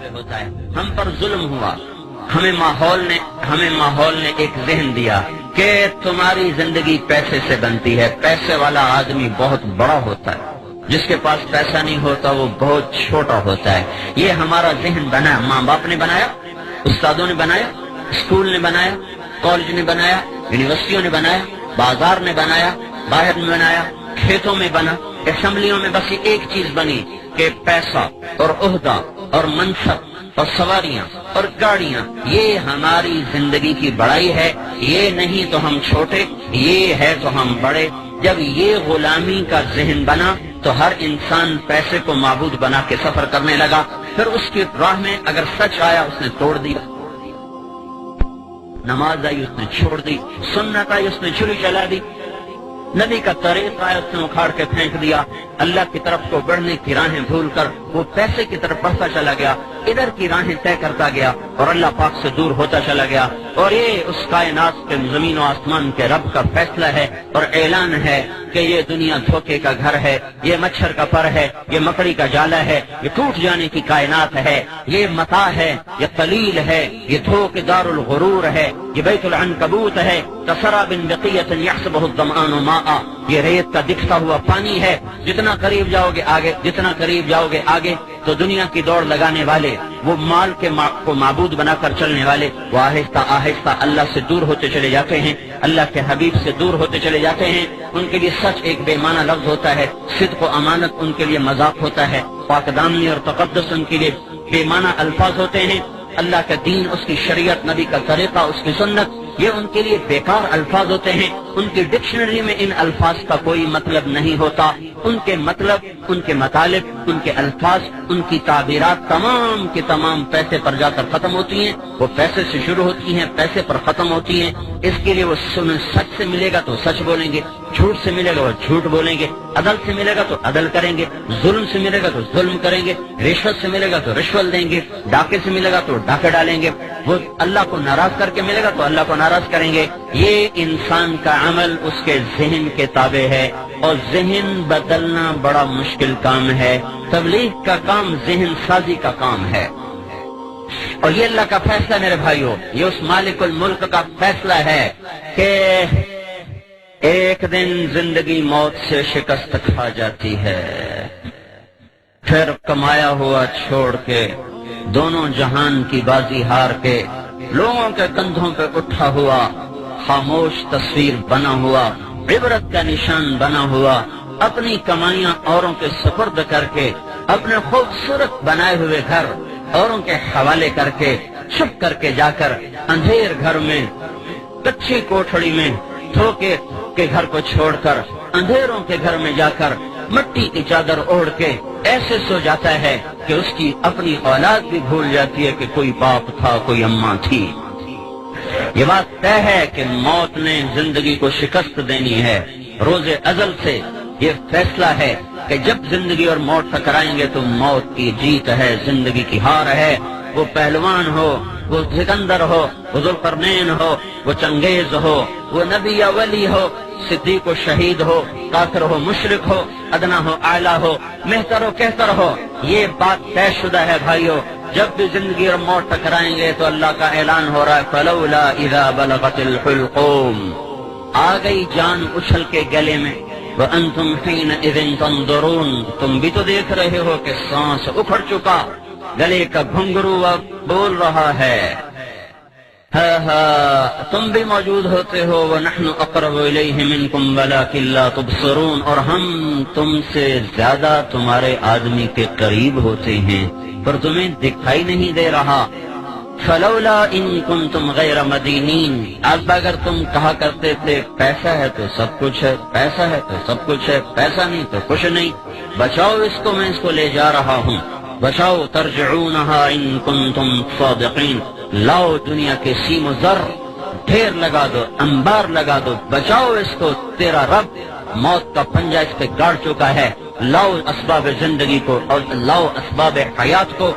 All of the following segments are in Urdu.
ہے۔ ہم پر ظلم ہوا، ہمیں ماحول نے ایک ذہن دیا کہ تمہاری زندگی پیسے سے بنتی ہے، پیسے والا آدمی بہت بڑا ہوتا ہے، جس کے پاس پیسہ نہیں ہوتا وہ بہت چھوٹا ہوتا ہے۔ یہ ہمارا ذہن بنا، ماں باپ نے بنایا، استادوں نے بنایا، اسکول نے بنایا، کالج نے بنایا، یونیورسٹیوں نے بنایا، بازار نے بنایا، باہر میں بنایا، کھیتوں میں بنا، اسمبلیوں میں بس ایک چیز بنی کہ پیسہ اور عہدہ اور منصب اور سواریاں اور گاڑیاں، یہ ہماری زندگی کی بڑائی ہے، یہ نہیں تو ہم چھوٹے، یہ ہے تو ہم بڑے۔ جب یہ غلامی کا ذہن بنا تو ہر انسان پیسے کو معبود بنا کے سفر کرنے لگا، پھر اس کی راہ میں اگر سچ آیا اس نے توڑ دیا، نماز آئی اس نے چھوڑ دی، سنت آئی اس نے چھری چلا دی، نبی کا طریق آیا اس نے اکھاڑ کے پھینک دیا، اللہ کی طرف کو بڑھنے کی راہیں بھول کر وہ پیسے کی طرف بڑھتا چلا گیا، ادھر کی راہیں طے کرتا گیا اور اللہ پاک سے دور ہوتا چلا گیا۔ اور یہ اس کائنات کے زمین و آسمان کے رب کا فیصلہ ہے اور اعلان ہے کہ یہ دنیا دھوکے کا گھر ہے، یہ مچھر کا پر ہے، یہ مکڑی کا جالا ہے، یہ ٹوٹ جانے کی کائنات ہے، یہ متاع ہے، یہ قلیل ہے، یہ دھوکے دار الغرور ہے، یہ بیت العنکبوت ہے، کسراب بقیۃ یحسبہ الظمآن ماء، یہ ریت کا دکھتا ہوا پانی ہے، جتنا قریب جاؤ گے آگے تو دنیا کی دوڑ لگانے والے، وہ مال کو معبود بنا کر چلنے والے، وہ آہستہ آہستہ اللہ سے دور ہوتے چلے جاتے ہیں، اللہ کے حبیب سے دور ہوتے چلے جاتے ہیں۔ ان کے لیے سچ ایک بے معنی لفظ ہوتا ہے، صدق و امانت ان کے لیے مذاق ہوتا ہے، پاک دامنی اور تقدس ان کے لیے بے معنی الفاظ ہوتے ہیں، اللہ کا دین، اس کی شریعت، نبی کا طریقہ، اس کی سنت، یہ ان کے لیے بیکار الفاظ ہوتے ہیں۔ ان کی ڈکشنری میں ان الفاظ کا کوئی مطلب نہیں ہوتا، ان کے مطلب، ان کے مطالب، ان کے الفاظ، ان کی تعبیرات تمام کی تمام پیسے پر جا کر ختم ہوتی ہیں، وہ پیسے سے شروع ہوتی ہیں، پیسے پر ختم ہوتی ہیں۔ اس کے لیے وہ سچ سے ملے گا تو سچ بولیں گے، جھوٹ سے ملے گا وہ جھوٹ بولیں گے، عدل سے ملے گا تو عدل کریں گے، ظلم سے ملے گا تو ظلم کریں گے، رشوت سے ملے گا تو رشوت دیں گے، ڈاکے سے ملے گا تو ڈاکے ڈالیں گے، وہ اللہ کو ناراض کر کے ملے گا تو اللہ کو ناراض کریں گے۔ یہ انسان کا عمل اس کے ذہن کے تابع ہے، اور ذہن بدلنا بڑا مشکل کام ہے۔ تبلیغ کا کام ذہن سازی کا کام ہے، اور یہ اللہ کا فیصلہ میرے بھائیو، یہ اس مالک الملک کا فیصلہ ہے کہ ایک دن زندگی موت سے شکست کھا جاتی ہے، پھر کمایا ہوا چھوڑ کے، دونوں جہان کی بازی ہار کے، لوگوں کے کندھوں پہ اٹھا ہوا خاموش تصویر بنا ہوا، عبرت کا نشان بنا ہوا، اپنی کمائیاں اوروں کے سپرد کر کے، اپنے خوبصورت بنائے ہوئے گھر اوروں کے حوالے کر کے، چھپ کر کے جا کر اندھیر گھر میں، کچی کوٹھڑی میں، دھوکے کے گھر کو چھوڑ کر اندھیروں کے گھر میں جا کر مٹی کی چادر اوڑھ کے ایسے سو جاتا ہے کہ اس کی اپنی اولاد بھی بھول جاتی ہے کہ کوئی باپ تھا، کوئی اماں تھی۔ یہ بات طے ہے کہ موت نے زندگی کو شکست دینی ہے، روز ازل سے یہ فیصلہ ہے کہ جب زندگی اور موت ٹکرائیں گے تو موت کی جیت ہے، زندگی کی ہار ہے۔ وہ پہلوان ہو، وہ سکندر ہو، وہ ذوالقرنین ہو، وہ چنگیز ہو، وہ نبی یا ولی ہو، صدیق و شہید ہو، کافر ہو، مشرک ہو، ادنا ہو، اعلیٰ ہو، مہتر ہو، کہتر ہو، یہ بات طے شدہ ہے بھائیو۔ جب بھی زندگی اور موت ٹکرائیں گے تو اللہ کا اعلان ہو رہا ہے فلولا اذا بلغت الحلقوم، آ گئی جان اچھل کے گلے میں، وانتم حینئذ تنظرون، تم بھی تو دیکھ رہے ہو کہ سانس اکھڑ چکا، گلے کا گھنگرو اب بول رہا ہے، تم بھی موجود ہوتے ہو، وَنَحْنُ أَقْرَبُ إِلَيْهِ مِنْكُمْ وَلَكِنْ لَا تُبْصِرُونَ، اور ہم تم سے زیادہ تمہارے آدمی کے قریب ہوتے ہیں پر تمہیں دکھائی نہیں دے رہا۔ فَلَوْلَا إِن كُنْتُمْ غَيْرَ مَدِينِينَ، اب اگر تم کہا کرتے تھے پیسہ ہے تو سب کچھ ہے، پیسہ ہے تو سب کچھ ہے، پیسہ نہیں تو کچھ نہیں، بچاؤ اس کو، میں اس کو لے جا رہا ہوں، بچاؤ، ترجعونها ان کنتم صادقین، لاؤ دنیا کے سیم و زر ڈھیر لگا دو، انبار لگا دو، بچاؤ اس کو، تیرا رب موت کا پنجہ اس پہ گاڑ چکا ہے، لاؤ اسباب زندگی کو اور لاؤ اسباب حیات کو،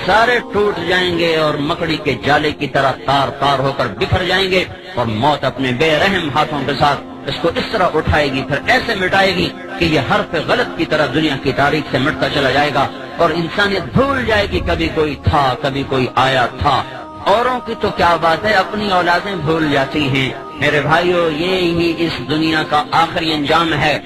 سارے ٹوٹ جائیں گے اور مکڑی کے جالے کی طرح تار تار ہو کر بکھر جائیں گے، اور موت اپنے بے رحم ہاتھوں کے ساتھ اس کو اس طرح اٹھائے گی، پھر ایسے مٹائے گی کہ یہ حرف غلط کی طرح دنیا کی تاریخ سے مٹتا چلا جائے گا۔ اور انسانیت بھول جائے گی کبھی کوئی تھا کبھی کوئی آیا تھا۔ اوروں کی تو کیا بات ہے، اپنی اولادیں بھول جاتی ہیں۔ میرے بھائیو، یہ ہی اس دنیا کا آخری انجام ہے۔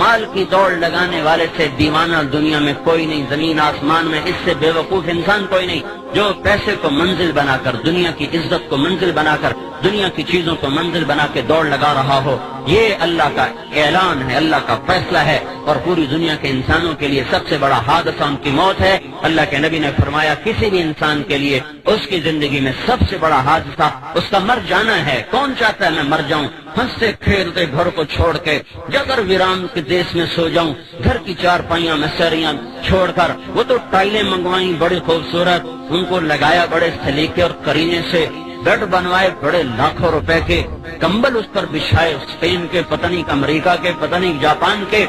مال کی دوڑ لگانے والے سے دیوانہ دنیا میں کوئی نہیں، زمین آسمان میں اس سے بے وقوف انسان کوئی نہیں، جو پیسے کو منزل بنا کر، دنیا کی عزت کو منزل بنا کر، دنیا کی چیزوں کو منزل بنا کے دوڑ لگا رہا ہو۔ یہ اللہ کا اعلان ہے، اللہ کا فیصلہ ہے، اور پوری دنیا کے انسانوں کے لیے سب سے بڑا حادثہ ان کی موت ہے۔ اللہ کے نبی نے فرمایا، کسی بھی انسان کے لیے اس کی زندگی میں سب سے بڑا حادثہ اس کا مر جانا ہے۔ کون چاہتا ہے میں مر جاؤں، ہنستے کھیلتے گھر کو چھوڑ کے جگر ویران کے دیش میں سو جاؤں، گھر کی چار پائیاں مسریاں چھوڑ کر؟ وہ تو ٹائلیں منگوائیں بڑی خوبصورت، ان کو لگایا بڑے سلیقے اور کرینے سے، بیڈ بنوائے بڑے لاکھوں روپے کے، کمبل اس پر بچھائے اسپین کے، پتہ نہیں امریکہ کے، پتہ نہیں جاپان کے،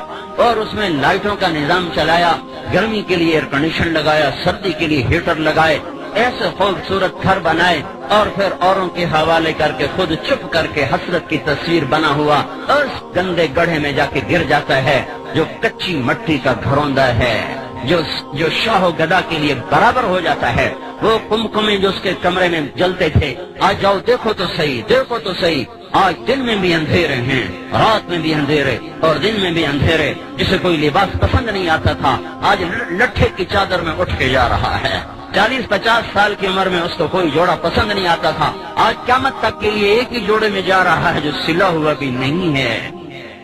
اور اس میں لائٹوں کا نظام چلایا، گرمی کے لیے ایئر کنڈیشن لگایا، سردی کے لیے ہیٹر لگائے، ایسے خوبصورت گھر بنائے، اور پھر اوروں کے حوالے کر کے خود چپ کر کے حسرت کی تصویر بنا ہوا اس گندے گڑھے میں جا کے گر جاتا ہے جو کچی مٹی کا گھروندہ ہے، جو شاہ و گدا کے لیے برابر ہو جاتا ہے۔ وہ کمکمے جو اس کے کمرے میں جلتے تھے، آج جاؤ دیکھو تو صحیح، دیکھو تو صحیح، آج دن میں بھی اندھیرے ہیں، رات میں بھی اندھیرے اور دن میں بھی اندھیرے۔ جسے کوئی لباس پسند نہیں آتا تھا، آج لٹھے کی چادر میں اٹھ کے جا رہا ہے۔ 40-50 سال کی عمر میں اس کو کوئی جوڑا پسند نہیں آتا تھا، آج قیامت تک کے لیے ایک ہی جوڑے میں جا رہا ہے جو سلا ہوا بھی نہیں ہے،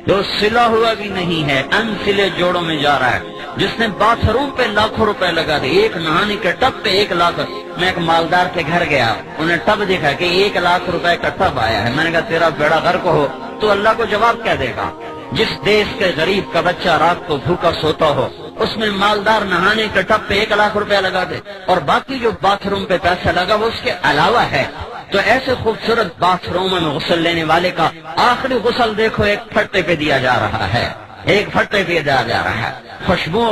جو سلا ہوا بھی نہیں ہے، ان سلے جوڑوں میں جا رہا ہے۔ جس نے باتھ روم پہ لاکھوں روپے لگا دے، ایک نہانے کے ٹب پہ 1 لاکھ۔ میں ایک مالدار کے گھر گیا، انہیں ٹب دکھا کہ 1 لاکھ روپے کا ٹب آیا ہے۔ میں نے کہا تیرا بیڑا غرق ہو، تو اللہ کو جواب کیا دے گا؟ جس دیش کے غریب کا بچہ رات کو بھوکا سوتا ہو، اس میں مالدار نہانے کے ٹب پہ 1 لاکھ روپے لگا دے، اور باقی جو باتھ روم پہ پیسہ لگا وہ اس کے علاوہ ہے۔ تو ایسے خوبصورت باتھ روم میں غسل لینے والے کا آخری غسل دیکھو ایک پھٹے پہ دیا جا رہا ہے، ایک پھٹے پہ دیا جا رہا ہے۔ خوشبو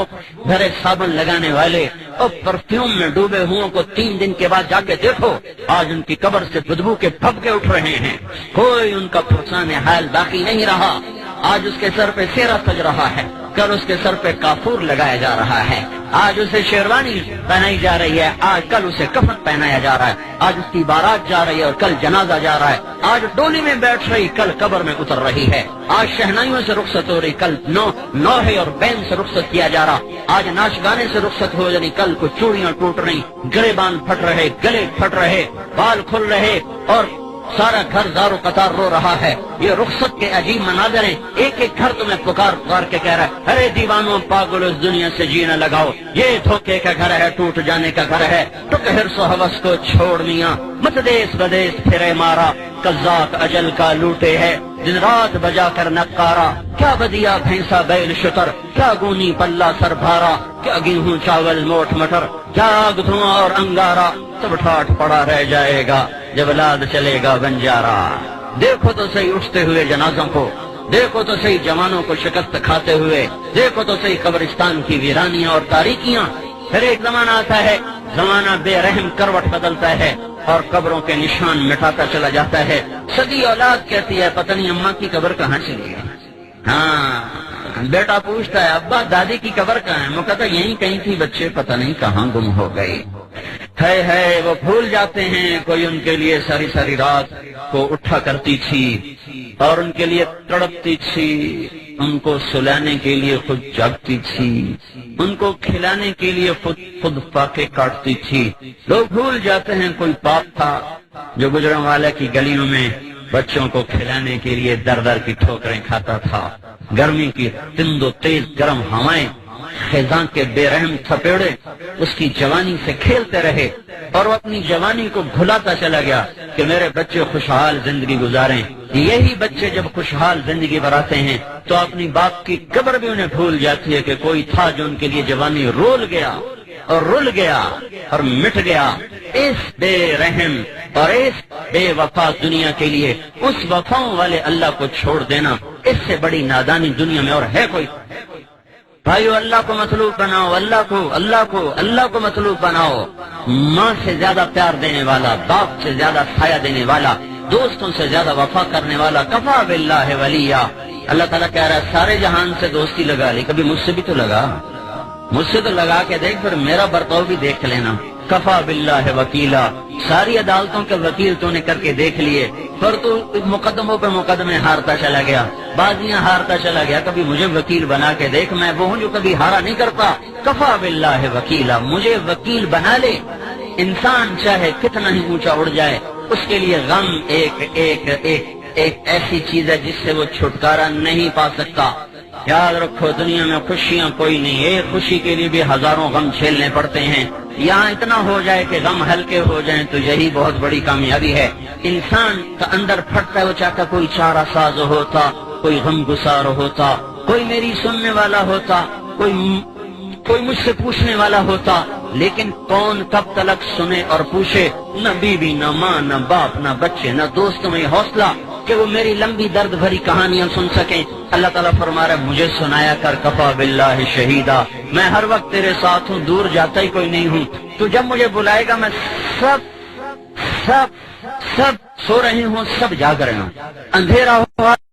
بھرے صابن لگانے والے اور پرفیوم میں ڈوبے ہوں کو 3 دن کے بعد جا کے دیکھو، آج ان کی قبر سے بدبو کے پھبکے اٹھ رہے ہیں، کوئی ان کا پرسان حال باقی نہیں رہا۔ آج اس کے سر پہ سیرا سج رہا ہے، کل اس کے سر پہ کافور لگایا جا رہا ہے، آج اسے شیروانی پہنائی جا رہی ہے، آج کل اسے کفن پہنایا جا رہا ہے، آج اس کی بارات جا رہی ہے اور کل جنازہ جا رہا ہے، آج ڈولی میں بیٹھ رہی کل قبر میں اتر رہی ہے، آج شہنائیوں سے رخصت ہو رہی کل نوحے اور بین سے رخصت کیا جا رہا، آج ناچ گانے سے رخصت ہو جانی کل کو چوڑیاں ٹوٹ رہی، گریبان پھٹ رہے، گلے پھٹ رہے، بال کھل رہے، اور سارا گھر زار و قطار رو رہا ہے۔ یہ رخصت کے عجیب مناظر ہیں، ایک ایک گھر تمہیں پکار پکار کے کہہ رہا ہے، ارے دیوانوں پاگل اس دنیا سے جینا لگاؤ، یہ دھوکے کا گھر ہے، ٹوٹ جانے کا گھر ہے، تو حرص و ہوس کو چھوڑ میاں، مت دیس بدیس پھرے مارا، قذاق اجل کا لوٹے ہے، دن رات بجا کر نقارا، کیا بدیا بھینسا بیل شتر، کیا گونی پلہ سر بھارا، کیا گیہوں چاول موٹ مٹر، کیا آگ دھواں اور انگارا، سب ٹھاٹ پڑا رہ جائے گا جب لاد چلے گا بنجارا۔ دیکھو تو صحیح اٹھتے ہوئے جنازوں کو، دیکھو تو صحیح جوانوں کو شکست کھاتے ہوئے، دیکھو تو صحیح قبرستان کی ویرانیاں اور تاریکیاں۔ پھر ایک زمانہ آتا ہے، زمانہ بے رحم کروٹ بدلتا ہے اور قبروں کے نشان مٹاتا چلا جاتا ہے۔ صدی اولاد کہتی ہے پتہ نہیں اماں کی قبر کہاں چلی گئی، ہاں بیٹا پوچھتا ہے ابا دادی کی قبر کہاں ہے، وہ کہتا یہیں کہیں تھی بچے پتہ نہیں کہاں گم ہو گئی۔ ہے وہ بھول جاتے ہیں کوئی ان کے لیے ساری ساری رات کو اٹھا کرتی تھی اور ان کے لیے تڑپتی تھی، ان کو سلانے کے لیے خود جاگتی تھی، ان کو کھلانے کے لیے خود فاقے کاٹتی تھی۔ لوگ بھول جاتے ہیں کوئی باپ تھا جو گجروں والے کی گلیوں میں بچوں کو کھلانے کے لیے در در کی ٹھوکریں کھاتا تھا، گرمی کی تند و تیز گرم ہوائیں، خزاں کے بے رحم تھپیڑے اس کی جوانی سے کھیلتے رہے اور وہ اپنی جوانی کو بھلاتا چلا گیا کہ میرے بچے خوشحال زندگی گزاریں۔ یہی بچے جب خوشحال زندگی بناتے ہیں تو اپنی باپ کی قبر بھی انہیں بھول جاتی ہے کہ کوئی تھا جو ان کے لیے جوانی رول گیا اور رل گیا اور مٹ گیا۔ اس بے رحم اور اس بے وفا دنیا کے لیے اس وفاؤں والے اللہ کو چھوڑ دینا، اس سے بڑی نادانی دنیا میں اور ہے کوئی؟ بھائیو اللہ کو مطلوب بناؤ، اللہ کو مطلوب بناؤ۔ ماں سے زیادہ پیار دینے والا، باپ سے زیادہ سایہ دینے والا، دوستوں سے زیادہ وفا کرنے والا، کفا باللہ ولیہ۔ اللہ تعالیٰ کہہ رہا ہے سارے جہان سے دوستی لگا لی، کبھی مجھ سے بھی تو لگا، مجھ سے تو لگا کے دیکھ، پھر میرا برتاؤ بھی دیکھ لینا۔ کفا باللہ وکیلا، ساری عدالتوں کے وکیل تو نے کر کے دیکھ لیے، پر تو مقدموں پہ مقدمے ہارتا چلا گیا، بازیاں ہارتا چلا گیا، کبھی مجھے وکیل بنا کے دیکھ، میں وہ ہوں جو کبھی ہارا نہیں کرتا۔ کفا باللہ وکیلا، مجھے وکیل بنا لے۔ انسان چاہے کتنا ہی اونچا اڑ جائے، اس کے لیے غم ایک ایسی چیز ہے جس سے وہ چھٹکارا نہیں پا سکتا۔ یاد رکھو، دنیا میں خوشیاں کوئی نہیں، ایک خوشی کے لیے بھی ہزاروں غم جھیلنے پڑتے ہیں۔ یہاں اتنا ہو جائے کہ غم ہلکے ہو جائیں تو یہی بہت بڑی کامیابی ہے۔ انسان کا اندر پھٹتا ہے، وہ چاہتا کوئی چارہ ساز ہوتا، کوئی غم گسار ہوتا، کوئی میری سننے والا ہوتا، کوئی مجھ سے پوچھنے والا ہوتا، لیکن کون کب تلک سنے اور پوچھے؟ نہ بیوی، نہ ماں، نہ باپ، نہ بچے، نہ دوست میں حوصلہ کہ وہ میری لمبی درد بھری کہانیاں سن سکیں۔ اللہ تعالیٰ فرما رہا ہے مجھے سنایا کر، کفا باللہ شہیدا، میں ہر وقت تیرے ساتھ ہوں، دور جاتا ہی کوئی نہیں ہوں۔ تو جب مجھے بلائے گا، میں سب سو رہے ہوں، سب جاگ رہے ہوں، اندھیرا ہوا